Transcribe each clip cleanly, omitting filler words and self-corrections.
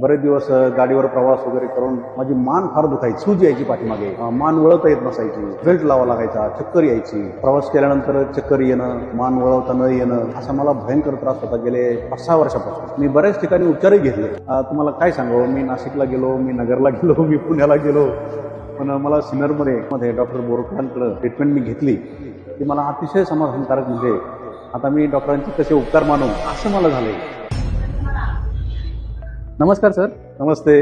बरेच दिवस गाडीवर प्रवास वगैरे करून माझी मान फार दुखायची, सूज यायची पाठीमागे, मान वळवता येत नसायची, बेल्ट लावा लागायचा, चक्कर यायची. प्रवास केल्यानंतर चक्कर येणं, मान वळवता न येणं, असा मला भयंकर त्रास होता गेले 5-6 वर्षापासून. मी बऱ्याच ठिकाणी उपचारही घेतले. तुम्हाला काय सांगू, मी नाशिकला गेलो, मी नगरला गेलो, मी पुण्याला गेलो, पण मला सिन्नरमध्ये डॉक्टर बोरकरांकडे ट्रीटमेंट मी घेतली. ती मला अतिशय समाधानकारक, म्हणजे आता मी डॉक्टरांचे कसे उपकार मानू असं मला झालंय. नमस्कार सर. नमस्ते.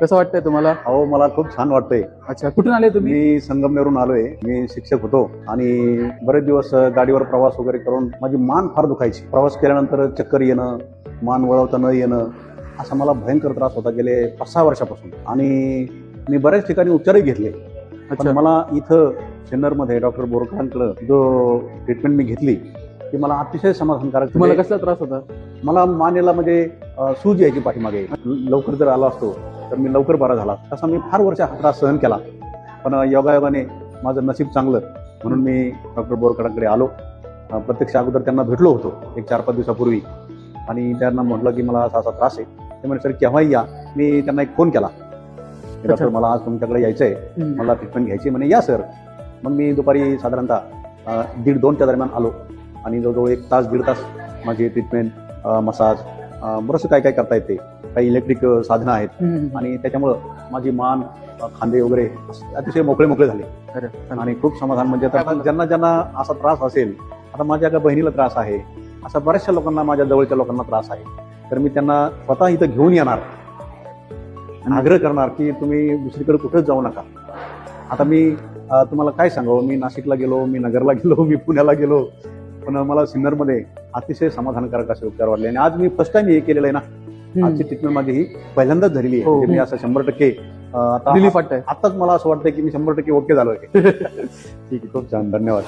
कसं वाटतंय तुम्हाला? अहो, मला खूप छान वाटतंय. अच्छा, कुठून आले तुम्ही? मी संगमनेरहून आलोय. मी शिक्षक होतो आणि बरेच दिवस गाडीवर प्रवास वगैरे करून माझी मान फार दुखायची. प्रवास केल्यानंतर चक्कर येणं, मान वळवता न येणं, असा मला भयंकर त्रास होता गेले 5-6 वर्षापासून. आणि मी बऱ्याच ठिकाणी उपचारही घेतले. पण मला इथं सिन्नरमध्ये डॉक्टर बोरकरांकडे जो ट्रीटमेंट मी घेतली ती मला अतिशय समाधानकारक. तुम्हाला कसला त्रास होता? मला मानेला म्हणजे सूज यायची पाठीमागे. लवकर जर आलो असतो तर मी लवकर बरा झाला. तसा मी फार वर्ष हा त्रास सहन केला, पण योगायोगाने माझं नशीब चांगलं म्हणून मी डॉक्टर बोरकरांकडे आलो. प्रत्यक्ष अगोदर त्यांना भेटलो होतो एक 4-5 दिवसापूर्वी, आणि त्यांना म्हटलं की मला असा त्रास आहे. ते म्हणजे सर केव्हाही या. मी त्यांना एक फोन केला, डॉक्टर मला आज तुमच्याकडे यायचं आहे, मला ट्रीटमेंट घ्यायची. म्हणे या सर. मग मी दुपारी साधारणतः 1:30-2च्या दरम्यान आलो आणि जवळजवळ 1 तास 1.5 तास माझी ट्रीटमेंट, मसाज, बरंचसं काय काय करता येते. काही इलेक्ट्रिक साधनं आहेत आणि त्याच्यामुळं माझी मान, खांदे वगैरे अतिशय मोकळे झाले. आणि खूप समाधान. म्हणजे आता ज्यांना ज्यांना असा त्रास असेल, आता माझ्या एका बहिणीला त्रास आहे, असा बऱ्याचशा लोकांना, माझ्या जवळच्या लोकांना त्रास आहे, तर मी त्यांना स्वतः इथं घेऊन येणार आणि आग्रह करणार की तुम्ही दुसरीकडे कुठेच जाऊ नका. आता मी तुम्हाला काय सांगावं, मी नाशिकला गेलो, मी नगरला गेलो, मी पुण्याला गेलो, पण मला सिन्नरमध्ये अतिशय समाधानकारक असे उपचार वाटले. आणि आज मी फर्स्ट टाइम हे केलेलं आहे ना, आजची ट्रीटमेंट माझी ही पहिल्यांदाच झालेली आहे. म्हणजे मी असं 100% रिलीफ वाटतंय. आताच मला असं वाटतंय की मी 100% ओके झालोय. ठीक आहे, खूप छान, धन्यवाद.